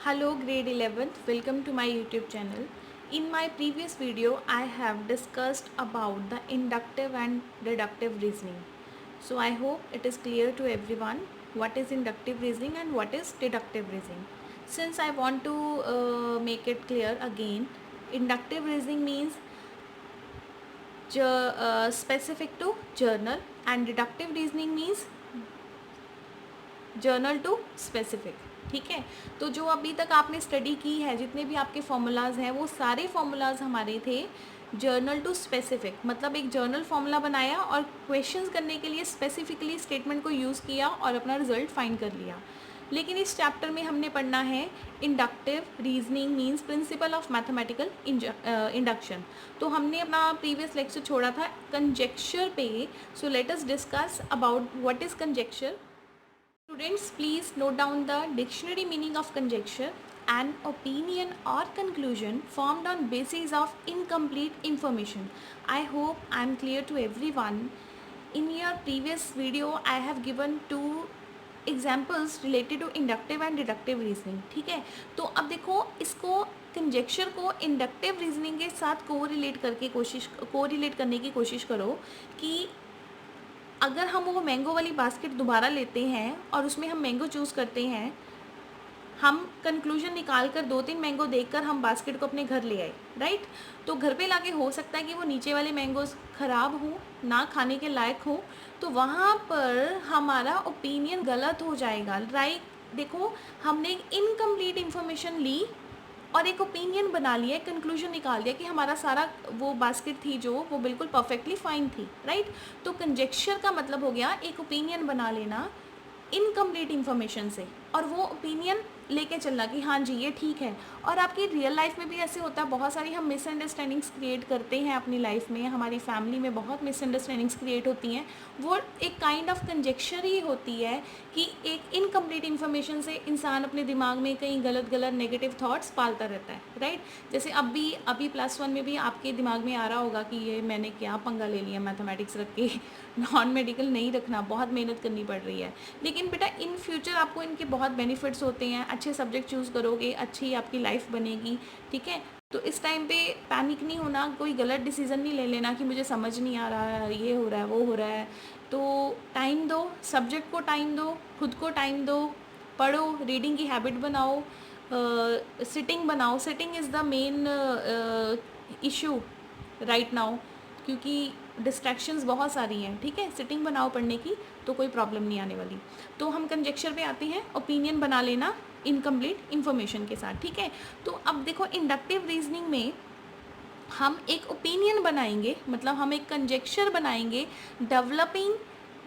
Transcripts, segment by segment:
Hello grade 11th, welcome to my YouTube channel. In my previous video, I have discussed about the inductive and deductive reasoning. So I hope it is clear to everyone what is inductive reasoning and what is deductive reasoning. Since I want to make it clear again, inductive reasoning means specific to journal and deductive reasoning means general to specific. ठीक है, तो जो अभी तक आपने study की है, जितने भी आपके फॉर्मूलाज हैं, वो सारे फॉर्मूलाज हमारे थे जर्नल टू स्पेसिफिक. मतलब एक जर्नल फार्मूला बनाया और क्वेश्चंस करने के लिए स्पेसिफिकली स्टेटमेंट को यूज़ किया और अपना रिजल्ट फाइंड कर लिया. लेकिन इस चैप्टर में हमने पढ़ना है inductive reasoning means principle of mathematical induction. तो हमने अपना प्रीवियस लेक्चर छोड़ा था कंजेक्चर पे. So let us discuss about what is conjecture. Students, please note down the dictionary meaning of conjecture: an opinion or conclusion formed on basis of incomplete information. I hope I am clear to everyone. In your previous video, I have given two examples related to inductive and deductive reasoning. ठीक है, तो अब देखो इसको conjecture को inductive reasoning के साथ correlate करने की कोशिश करो कि अगर हम वो मैंगो वाली बास्केट दोबारा लेते हैं और उसमें हम मैंगो चूज़ करते हैं, हम कंक्लूजन निकाल कर 2-3 मैंगो देखकर हम बास्केट को अपने घर ले आए, राइट. तो घर पे लाके हो सकता है कि वो नीचे वाले मैंगोज़ ख़राब हों, ना खाने के लायक हों, तो वहाँ पर हमारा ओपिनियन गलत हो जाएगा, राइट. देखो, हमने एक इनकम्प्लीट इन्फॉर्मेशन ली और एक ओपिनियन बना लिया, एक कंक्लूजन निकाल दिया कि हमारा सारा वो बास्केट थी जो वो बिल्कुल परफेक्टली फाइन थी, राइट. तो कंजेक्चर का मतलब हो गया एक ओपिनियन बना लेना इनकम्प्लीट इन्फॉर्मेशन से और वो ओपिनियन लेके चलना कि हाँ जी ये ठीक है. और आपकी रियल लाइफ में भी ऐसे होता है, बहुत सारी हम मिसअंडरस्टैंडिंग्स क्रिएट करते हैं अपनी लाइफ में, हमारी फैमिली में बहुत मिसअंडरस्टैंडिंग्स क्रिएट होती हैं. वो एक काइंड ऑफ कंजेक्चर ही होती है कि एक इनकम्प्लीट इन्फॉर्मेशन से इंसान अपने दिमाग में कई गलत गलत नेगेटिव थाट्स पालता रहता है, राइट. जैसे अभी +1 में भी आपके दिमाग में आ रहा होगा कि ये मैंने क्या पंगा ले लिया मैथमेटिक्स रख के, नॉन मेडिकल नहीं रखना, बहुत मेहनत करनी पड़ रही है. लेकिन बेटा इन फ्यूचर आपको इनके बहुत बेनिफिट्स होते हैं. अच्छे सब्जेक्ट चूज़ करोगे, अच्छी आपकी लाइफ बनेगी, ठीक है. तो इस टाइम पे पैनिक नहीं होना, कोई गलत डिसीज़न नहीं ले लेना कि मुझे समझ नहीं आ रहा है, ये हो रहा है, वो हो रहा है. तो टाइम दो, सब्जेक्ट को टाइम दो, खुद को टाइम दो, पढ़ो, रीडिंग की हैबिट बनाओ, सिटिंग बनाओ. Sitting is the main issue right now, क्योंकि डिस्ट्रैक्शंस बहुत सारी हैं, ठीक है. सिटिंग बनाओ पढ़ने की तो कोई प्रॉब्लम नहीं आने वाली. तो हम कंजेक्चर पे आते हैं, ओपिनियन बना लेना इनकम्प्लीट इन्फॉर्मेशन के साथ, ठीक है. तो अब देखो इंडक्टिव रीजनिंग में हम एक ओपिनियन बनाएंगे, मतलब हम एक कंजेक्चर बनाएंगे developing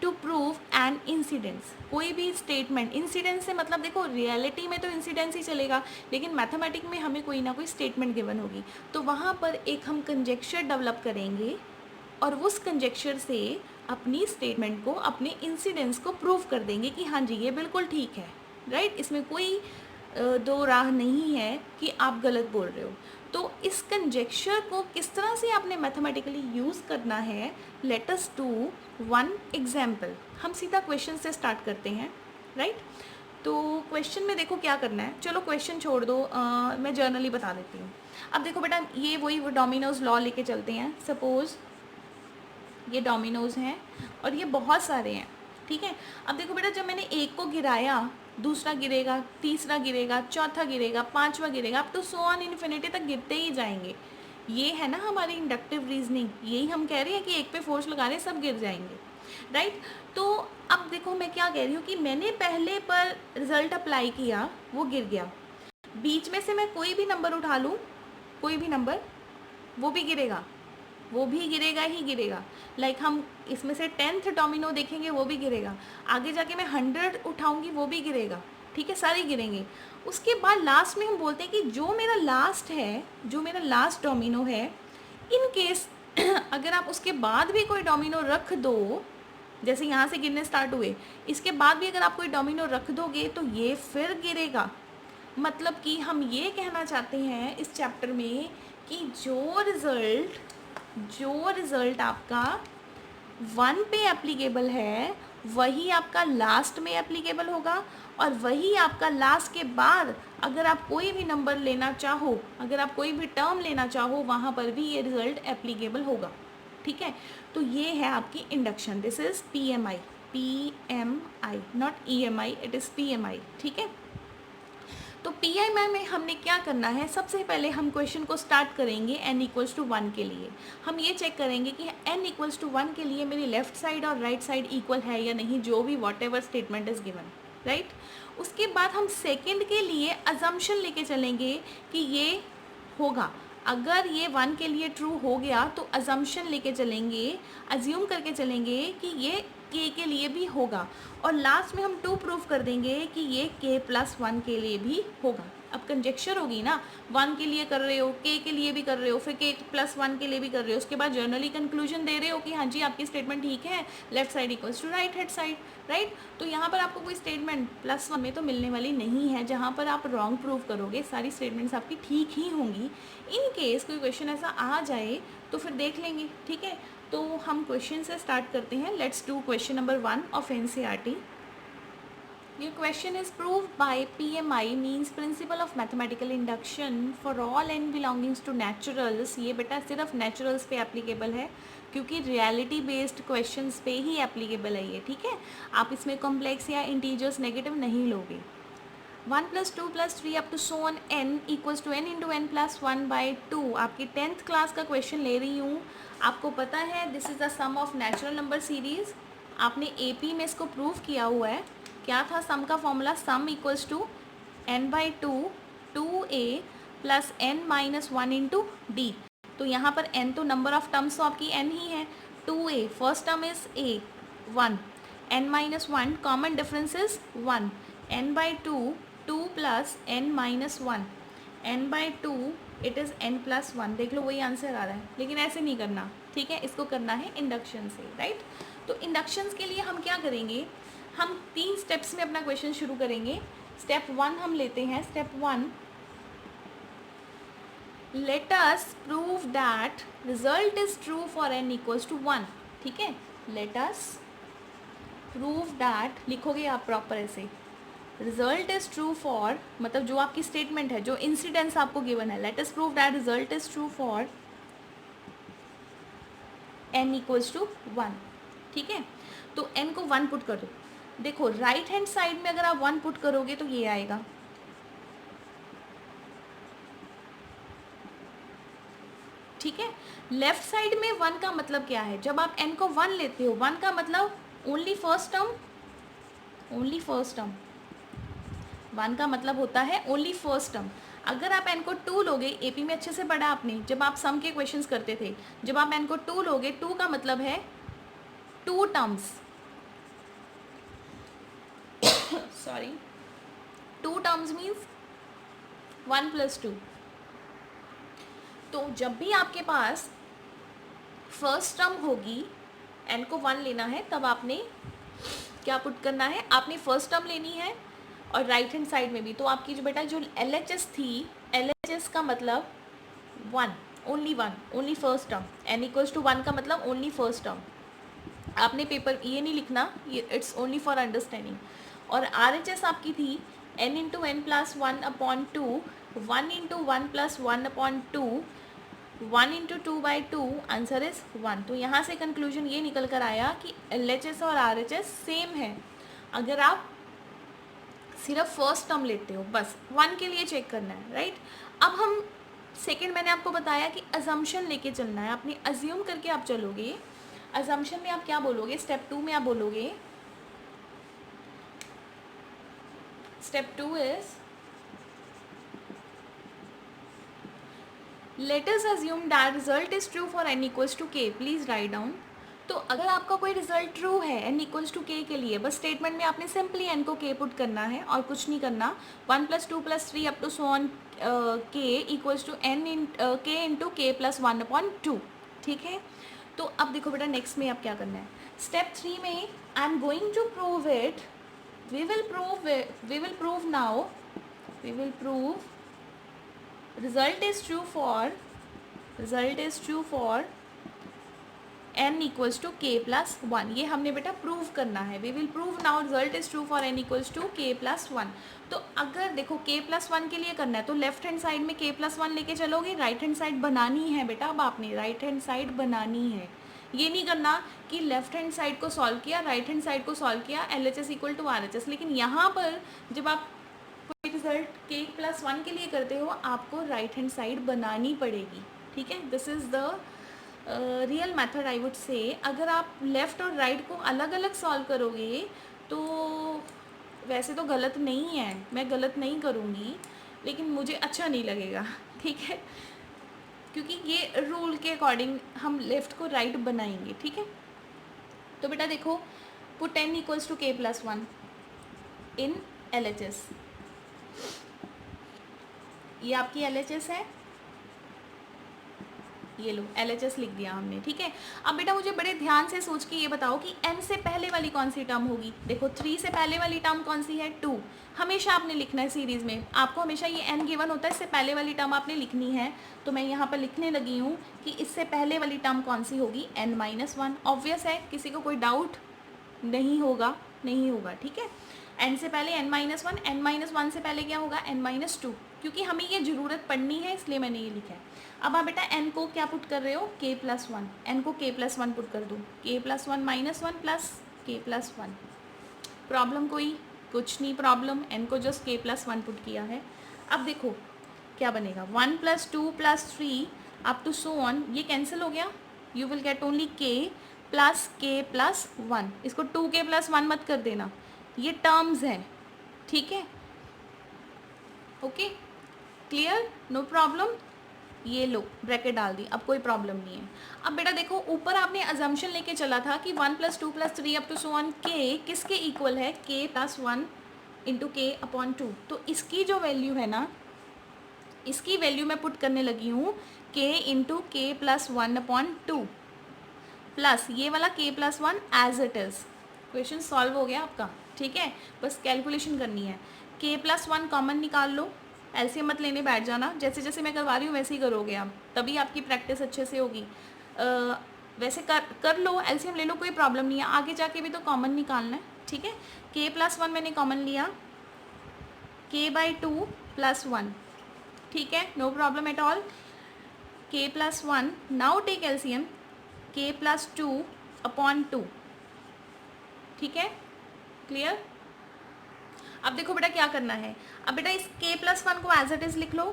to prove an incidence. कोई भी स्टेटमेंट, इंसिडेंस से मतलब देखो रियलिटी में तो इंसिडेंस ही चलेगा, लेकिन मैथमेटिक्स में हमें कोई ना कोई स्टेटमेंट गिवन होगी, तो वहाँ पर एक हम कंजेक्चर डेवलप करेंगे और उस कंजेक्चर से अपनी स्टेटमेंट को, अपने इंसिडेंस को प्रूव कर देंगे कि हाँ जी ये बिल्कुल ठीक है, राइट. इसमें कोई दो राह नहीं है कि आप गलत बोल रहे हो. तो इस कंजेक्चर को किस तरह से आपने मैथमेटिकली यूज़ करना है, let us do one example. हम सीधा क्वेश्चन से स्टार्ट करते हैं, राइट. तो क्वेश्चन में देखो क्या करना है. चलो क्वेश्चन छोड़ दो, मैं जर्नली बता देती हूँ. अब देखो बेटा, ये वही वो डोमिनोज लॉ लेके चलते हैं. सपोज़ ये डोमिनोज हैं और ये बहुत सारे हैं, ठीक है. अब देखो बेटा, जब मैंने एक को गिराया, दूसरा गिरेगा, तीसरा गिरेगा, चौथा गिरेगा, पांचवा गिरेगा, अब तो सो ऑन इन्फिनिटी तक गिरते ही जाएंगे. ये है ना हमारी इंडक्टिव रीजनिंग. यही हम कह रहे हैं कि एक पे फोर्स लगा रहे हैं, सब गिर जाएंगे, राइट. तो अब देखो मैं क्या कह रही हूँ कि मैंने पहले पर रिजल्ट अप्लाई किया, वो गिर गया. बीच में से मैं कोई भी नंबर उठा लूँ, कोई भी नंबर, वो भी गिरेगा, वो भी गिरेगा ही गिरेगा. लाइक हम इसमें से 10th डोमिनो देखेंगे, वो भी गिरेगा. आगे जाके मैं 100 उठाऊंगी, वो भी गिरेगा, ठीक है. सारे गिरेंगे. उसके बाद लास्ट में हम बोलते हैं कि जो मेरा लास्ट है, जो मेरा लास्ट डोमिनो है, इन केस अगर आप उसके बाद भी कोई डोमिनो रख दो, जैसे यहाँ से गिरने स्टार्ट हुए, इसके बाद भी अगर आप कोई डोमिनो रख दोगे तो ये फिर गिरेगा. मतलब कि हम ये कहना चाहते हैं इस चैप्टर में कि जो रिज़ल्ट आपका 1 पे एप्लीकेबल है, वही आपका लास्ट में एप्लीकेबल होगा, और वही आपका लास्ट के बाद अगर आप कोई भी नंबर लेना चाहो, अगर आप कोई भी टर्म लेना चाहो, वहाँ पर भी ये रिजल्ट एप्लीकेबल होगा। ठीक है, तो ये है आपकी induction. This is PMI, PMI not EMI, it is PMI। ठीक है, तो PMI में हमने क्या करना है, सबसे पहले हम क्वेश्चन को स्टार्ट करेंगे n इक्वल्स टू 1 के लिए। हम ये चेक करेंगे कि n इक्वल्स टू 1 के लिए मेरी लेफ्ट साइड और राइट साइड इक्वल है या नहीं, जो भी what ever statement is given, right. उसके बाद हम सेकेंड के लिए अजम्पशन लेके चलेंगे कि ये होगा। अगर ये 1 के लिए ट्रू हो गया तो अजम्पशन लेके चलेंगे, अज्यूम करके चलेंगे कि ये k के लिए भी होगा, और लास्ट में हम 2 प्रूव कर देंगे कि ये k+1 के लिए भी होगा। अब कंजेक्चर होगी ना, 1 के लिए कर रहे हो, k के लिए भी कर रहे हो, फिर k+1 के लिए भी कर रहे हो, उसके बाद जर्नली कंक्लूजन दे रहे हो कि हाँ जी आपकी स्टेटमेंट ठीक है, left side equals to right hand side, right. तो यहाँ पर आपको कोई स्टेटमेंट +1 में तो मिलने वाली नहीं है जहाँ पर आप रॉन्ग प्रूव करोगे, सारी स्टेटमेंट्स आपकी ठीक ही होंगी। इन केस कोई क्वेश्चन ऐसा आ जाए तो फिर देख लेंगे। ठीक है, तो हम क्वेश्चन से स्टार्ट करते हैं। Let's do question number 1 of NCERT। Your question is proved by PMI means principle of mathematical induction for all n belongings to naturals। ये बेटा सिर्फ naturals पे एप्लीकेबल है, क्योंकि रियलिटी बेस्ड क्वेश्चंस पे ही एप्लीकेबल है ये। ठीक है, आप इसमें कॉम्प्लेक्स या इंटीजर्स नेगेटिव नहीं लोगे। 1 + 2 + 3 up to so on n equals to n into n+1/2। आपकी 10th क्लास का क्वेश्चन ले रही हूँ। आपको पता है this is the sum of natural number series. आपने AP में इसको प्रूव किया हुआ है। क्या था सम का formula, sum equals to n/2 2a plus n-1 into d। तो यहाँ पर n तो नंबर ऑफ टर्म्स तो आपकी n ही है, 2a first term is a 1, n-1 common difference is 1, n/2 2 plus n-1, n/2 it is n+1। देख लो वही answer आ रहा है, लेकिन ऐसे नहीं करना। ठीक है, इसको करना है इंडक्शन से, राइट। तो इंडक्शंस के लिए हम क्या करेंगे, हम 3 स्टेप्स में अपना क्वेश्चन शुरू करेंगे। स्टेप 1 हम लेते हैं। Step 1, let us prove that result is true for n equals to 1। ठीक है, लेट अस प्रूव दैट, लिखोगे आप प्रॉपर ऐसे, रिजल्ट इज ट्रू फॉर, मतलब जो आपकी स्टेटमेंट है, जो इंसिडेंस आपको गिवन है, let us prove that result is true for n equals to 1। ठीक है, तो n को 1 पुट कर दो। देखो राइट हैंड साइड में अगर आप 1 पुट करोगे तो ये आएगा, ठीक है। लेफ्ट साइड में 1 का मतलब क्या है, जब आप n को 1 लेते हो, 1 का मतलब only first term, only first term, 1 का मतलब होता है ओनली फर्स्ट टर्म। अगर आप n को 2 लोगे, AP में अच्छे से पढ़ा आपने जब आप सम के क्वेश्चंस करते थे, जब आप n को 2 लोगे, 2 का मतलब है 2 टर्म्स, सॉरी 2 टर्म्स मीन्स 1 + 2। तो जब भी आपके पास फर्स्ट टर्म होगी, n को 1 लेना है, तब आपने क्या पुट करना है, आपने फर्स्ट टर्म लेनी है, और राइट हैंड साइड में भी। तो आपकी जो बेटा जो LHS थी, LHS का मतलब 1, only 1, only first term. n equals to 1 का मतलब ओनली फर्स्ट टर्म। आपने पेपर ये नहीं लिखना, ये इट्स ओनली फॉर अंडरस्टैंडिंग। और RHS आपकी थी n into n+1/2, 1 into 1+1/2, 1 into 2/2, answer is 1। तो यहाँ से कंक्लूजन ये निकल कर आया कि LHS और RHS सेम है। अगर आप सिर्फ फर्स्ट टर्म लेते हो, बस 1 के लिए चेक करना है, राइट। अब हम सेकंड, मैंने आपको बताया कि अजम्पशन लेके चलना है, आपने अज्यूम करके आप चलोगे। अजम्पशन में आप क्या बोलोगे, स्टेप 2 में आप बोलोगे, step 2 is let us assume that result is true for n equals to k। Please write down. तो अगर आपका कोई रिजल्ट ट्रू है n इक्वल्स टू k के लिए, बस स्टेटमेंट में आपने सिंपली n को k पुट करना है और कुछ नहीं करना। 1 + 2 + 3 up to so on k equals to k into k+1/2। ठीक है, तो अब देखो बेटा नेक्स्ट में आप क्या करना है। स्टेप 3 में I am going to prove it, we will prove now, we will prove result is true for n equals to k plus 1। ये हमने बेटा प्रूव करना है। We will prove now result is true for n equals to k plus 1। तो अगर देखो k plus 1 के लिए करना है तो लेफ्ट हैंड साइड में k प्लस 1 लेके चलोगे, राइट हैंड साइड बनानी है बेटा। अब आपने राइट हैंड साइड बनानी है, ये नहीं करना कि लेफ्ट हैंड साइड को सॉल्व किया, राइट हैंड साइड को सॉल्व किया, LHS इक्वल टू RHS। लेकिन यहाँ पर जब आप कोई रिजल्ट k प्लस 1 के लिए करते हो आपको राइट हैंड साइड बनानी पड़ेगी, ठीक है। This is the real method I would say. अगर आप लेफ़्ट और राइट को अलग अलग सॉल्व करोगे तो वैसे तो गलत नहीं है, मैं गलत नहीं करूँगी, लेकिन मुझे अच्छा नहीं लगेगा, ठीक है, क्योंकि ये रूल के अकॉर्डिंग हम लेफ़्ट को राइट बनाएंगे, ठीक है। तो बेटा देखो, put n equals to k plus 1 in LHS। ये आपकी LHS है, ये लो LHS लिख दिया हमने, ठीक है। अब बेटा मुझे बड़े ध्यान से सोच के ये बताओ कि n से पहले वाली कौन सी टर्म होगी। देखो 3 से पहले वाली टर्म कौन सी है, 2। हमेशा आपने लिखना है सीरीज़ में, आपको हमेशा ये n गिवन होता है, इससे पहले वाली टर्म आपने लिखनी है। तो मैं यहाँ पर लिखने लगी हूँ कि इससे पहले वाली टर्म कौन सी होगी, n-1। ऑब्वियस है, किसी को कोई डाउट नहीं होगा, नहीं होगा, ठीक है। n से पहले n-1, n-1 से पहले क्या होगा, n-2, क्योंकि हमें ये ज़रूरत पड़नी है इसलिए मैंने ये लिखा है। अब आप बेटा n को क्या पुट कर रहे हो, k प्लस 1, n को k प्लस 1 पुट कर दो, k plus 1 minus 1 plus k plus 1। Problem कोई कुछ नहीं प्रॉब्लम, n को जस्ट k प्लस 1 पुट किया है। अब देखो क्या बनेगा, 1 plus 2 plus 3 up to so on, ये कैंसिल हो गया, you will get only k plus 1। इसको 2k प्लस 1 मत कर देना, ये टर्म्स हैं, ठीक है, ओके, क्लियर, नो प्रॉब्लम। ये लो ब्रैकेट डाल दी, अब कोई प्रॉब्लम नहीं है। अब बेटा देखो, ऊपर आपने अजम्पशन लेके चला था कि 1 plus 2 plus 3 up to so on k किसके इक्वल है, k plus 1 into k upon 2। तो इसकी जो वैल्यू है ना, इसकी वैल्यू मैं पुट करने लगी हूँ k into k plus 1 upon 2 plus ये वाला k plus 1 as it is. Question solve हो गया आपका, ठीक है, बस कैलकुलेशन करनी है। k प्लस 1 कॉमन निकाल लो, एलसीएम मत लेने बैठ जाना, जैसे जैसे मैं करवा रही हूँ वैसे ही करोगे आप, तभी आपकी प्रैक्टिस अच्छे से होगी। वैसे कर लो, एलसीएम ले लो, कोई प्रॉब्लम नहीं है, आगे जाके भी तो कॉमन निकालना है, ठीक है। k प्लस 1 मैंने कॉमन लिया, k/2 प्लस 1, ठीक है, no problem at all. k plus 1, now take LCM, k plus 2 upon 2, ठीक है, क्लियर। अब देखो बेटा क्या करना है, अब बेटा इस k प्लस 1 को एज इट इज़ लिख लो,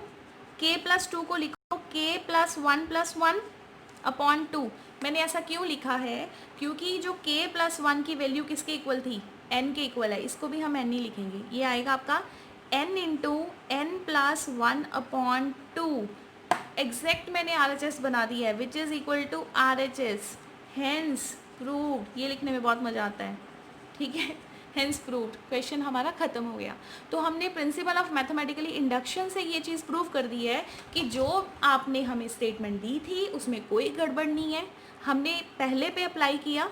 k प्लस 2 को लिखो k प्लस 1 अपॉन 2। मैंने ऐसा क्यों लिखा है, क्योंकि जो k प्लस 1 की वैल्यू किसके इक्वल थी, n के इक्वल है, इसको भी हम n ही लिखेंगे। ये आएगा आपका n into n plus 1 upon 2। Exact मैंने RHS बना दी है, which is equal to RHS, hence proved. ये लिखने में बहुत मज़ा आता है, ठीक है, हेंस प्रूव्ड। क्वेश्चन हमारा ख़त्म हो गया। तो हमने प्रिंसिपल ऑफ मैथमेटिकली इंडक्शन से ये चीज़ प्रूव कर दी है कि जो आपने हमें स्टेटमेंट दी थी उसमें कोई गड़बड़ नहीं है। हमने पहले पे अप्लाई किया,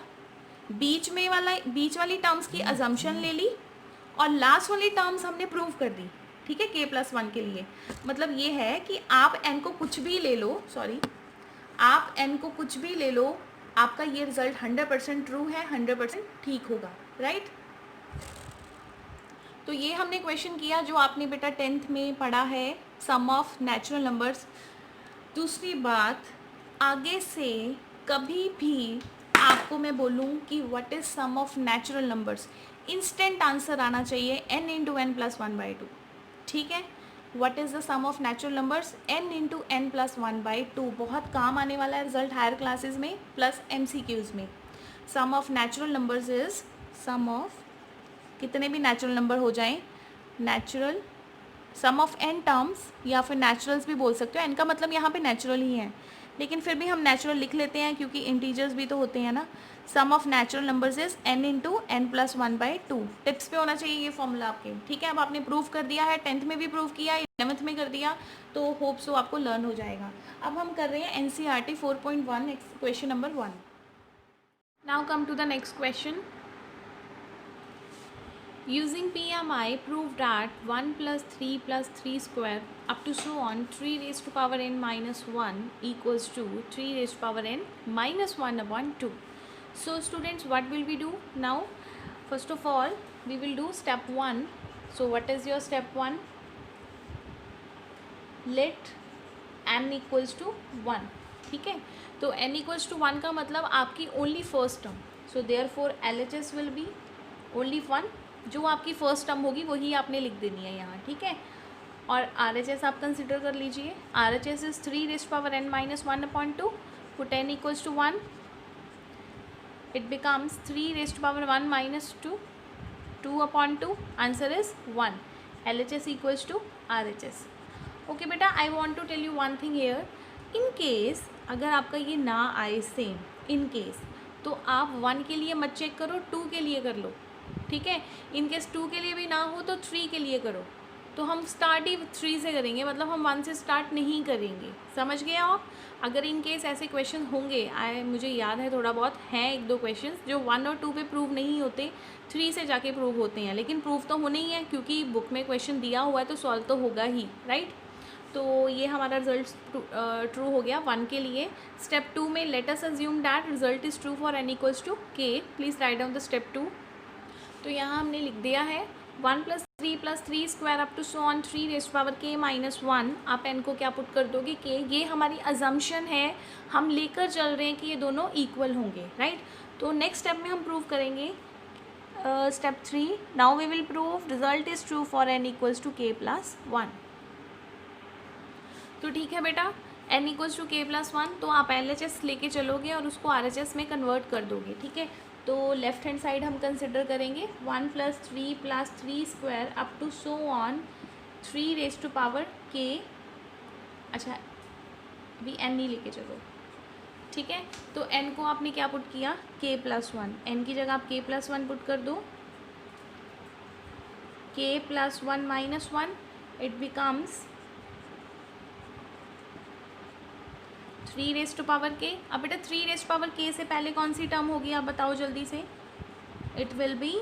बीच वाली टर्म्स की अजम्पशन ले ली और लास्ट वाली टर्म्स हमने प्रूव कर दी, ठीक है, k प्लस 1 के लिए। मतलब ये है कि आप n को कुछ भी ले लो, आप n को कुछ भी ले लो, आपका ये रिजल्ट 100% ट्रू है, 100% ठीक होगा, राइट। तो ये हमने क्वेश्चन किया जो आपने बेटा 10th में पढ़ा है, सम ऑफ नेचुरल नंबर्स। दूसरी बात, आगे से कभी भी आपको मैं बोलूँ कि what is sum of natural numbers, instant answer आना चाहिए n इंटू n प्लस 1/2, ठीक है। What is the sum of natural numbers, n into n plus 1/2। बहुत काम आने वाला है रिजल्ट हायर क्लासेस में प्लस MCQs में। Sum of natural numbers is sum of, कितने भी नेचुरल नंबर हो जाएं, natural sum of n terms, या फिर नेचुरल्स भी बोल सकते हो, n का मतलब यहाँ पे नेचुरल ही है, लेकिन फिर भी हम नेचुरल लिख लेते हैं क्योंकि इंटीजर्स भी तो होते हैं ना। Sum of natural numbers is n into n plus 1/2। Tips पे होना चाहिए ये फॉर्मूला आपके, ठीक है। अब आपने प्रूव कर दिया है, 10th में भी प्रूव किया, 11th में कर दिया, तो होप सो आपको लर्न हो जाएगा। अब हम कर रहे हैं NCERT 4.1 question number 1। Now come to the next question. Using PMI, prove that 1 plus 3 plus 3 square up to so on 3 raised to power n minus 1 equals to 3 raised to power n minus 1 upon 2. So students, what will we do now? First of all, we will do step 1. So what is your step 1? Let n equals to 1. ठीक है, तो n equals to 1 का मतलब आपकी only first term. So therefore LHS will be only 1. जो आपकी first term होगी वही आपने लिख देनी है यहाँ. ठीक है, और RHS आप कंसिडर कर लीजिए. RHS is 3 raised to power n minus 1 upon 2. Put n equals to 1. It becomes 3 raised to power 1 minus 2 2 upon 2. Answer is 1. LHS equals to RHS. Okay बेटा, I want to tell you one thing here. In case अगर आपका ये ना आए same, in case, तो आप 1 के लिए मत चेक करो, 2 के लिए कर लो. ठीक है, इन केस 2 के लिए भी ना हो तो 3 के लिए करो. तो हम स्टार्ट ही 3 से करेंगे, मतलब हम 1 से स्टार्ट नहीं करेंगे. समझ गए आप? अगर इन केस ऐसे क्वेश्चन होंगे, मुझे याद है थोड़ा बहुत हैं 1-2 क्वेश्चन जो 1 और 2 पे प्रूव नहीं होते, 3 से जाके प्रूव होते हैं. लेकिन प्रूव तो होने ही है, क्योंकि बुक में क्वेश्चन दिया हुआ है तो सॉल्व तो होगा ही. राइट, तो ये हमारा रिजल्ट ट्रू हो गया 1 के लिए. स्टेप 2 में let us assume that result is true for n equals to k. Please write down the step 2. तो यहाँ हमने लिख दिया है 1 plus 3 plus 3 square up to so on 3 raised to power k minus 1. आप n को क्या पुट कर दोगे? k. ये हमारी अजम्पशन है, हम लेकर चल रहे हैं कि ये दोनों इक्वल होंगे. राइट, तो नेक्स्ट स्टेप में हम प्रूव करेंगे step 3. Now we will prove result is true for n equals to k plus 1. तो ठीक है बेटा, n equals to k plus 1. तो आप LHS लेके चलोगे और उसको RHS में कन्वर्ट कर दोगे. ठीक है, तो लेफ्ट हैंड साइड हम कंसिडर करेंगे 1 plus 3 plus 3 square up to so on 3 raised to power k. अच्छा, अभी n नहीं लेके चलो. ठीक है, तो n को आपने क्या पुट किया? k plus 1. n की जगह आप k प्लस 1 पुट कर दो. k plus 1 minus 1. It becomes 3 raised to power k. अब बेटा 3 रेज़्ड टू पावर k से पहले कौन सी टर्म होगी, आप बताओ जल्दी से. It will be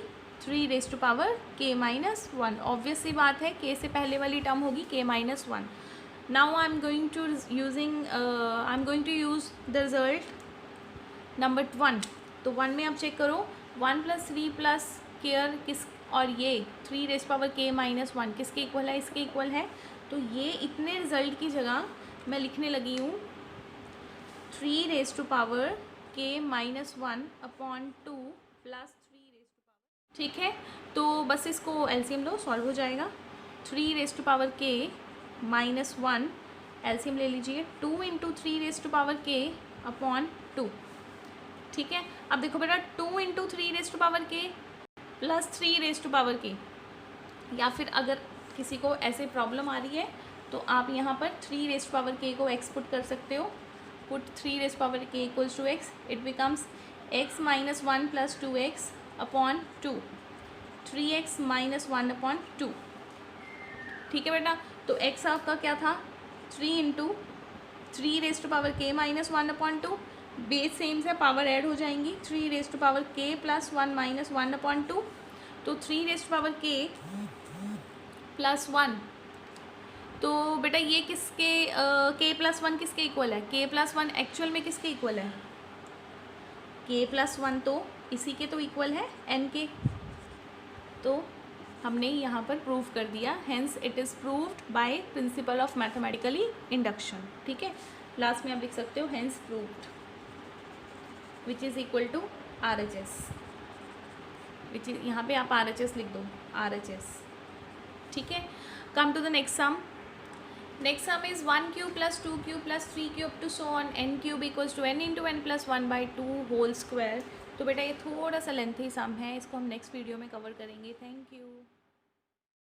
3 raised to power k minus 1. Obvious सी बात है, k से पहले वाली टर्म होगी k minus 1. Now I am going to use the result number 1. तो 1 में आप चेक करो 1 प्लस 3 प्लस केयर किस, और ये 3 raised to power k minus 1 किसके इक्वल है? इसके इक्वल है. तो ये इतने रिजल्ट की जगह मैं लिखने लगी हूँ 3 raised to power k minus 1 upon 2 plus 3 raised to power. ठीक है, तो बस इसको LCM लो, सॉल्व हो जाएगा. 3 raised to power k minus 1, LCM ले लीजिए. 2 into 3 raised to power k upon 2. ठीक है, अब देखो बेटा 2 into 3 raised to power k plus 3 raised to power k. या फिर अगर किसी को ऐसे प्रॉब्लम आ रही है तो आप यहाँ पर 3 रेज़्ड टू पावर k को x पुट कर सकते हो. Put 3 raised to power k equals to x. It becomes x minus 1 plus 2x upon 2. 3x minus 1 upon 2. ठीक है बेटा, तो x आपका क्या था? 3 into 3 raised to power k minus 1 upon 2. Base same से पावर ऐड हो जाएंगी. 3 raised to power k plus 1 minus 1 upon 2. तो 3 raised to power k plus 1. तो बेटा ये किसके k प्लस 1 किसके इक्वल है? k प्लस 1 एक्चुअल में किसके इक्वल है? k प्लस 1 तो इसी के तो इक्वल है n के. तो हमने यहाँ पर प्रूव कर दिया. Hence it is proved by principle of mathematically induction. ठीक है, लास्ट में आप लिख सकते हो hence proved, which is equal to RHS. Which is यहाँ पे आप RHS लिख दो, RHS. ठीक है, come to the next sum. Next sum is 1 cube plus 2 cube plus 3 cube to so on n cube equals to n into n plus 1/2 whole square. तो बेटा ये थोड़ा सा लेंथी सम है, इसको हम नेक्स्ट वीडियो में कवर करेंगे. Thank you.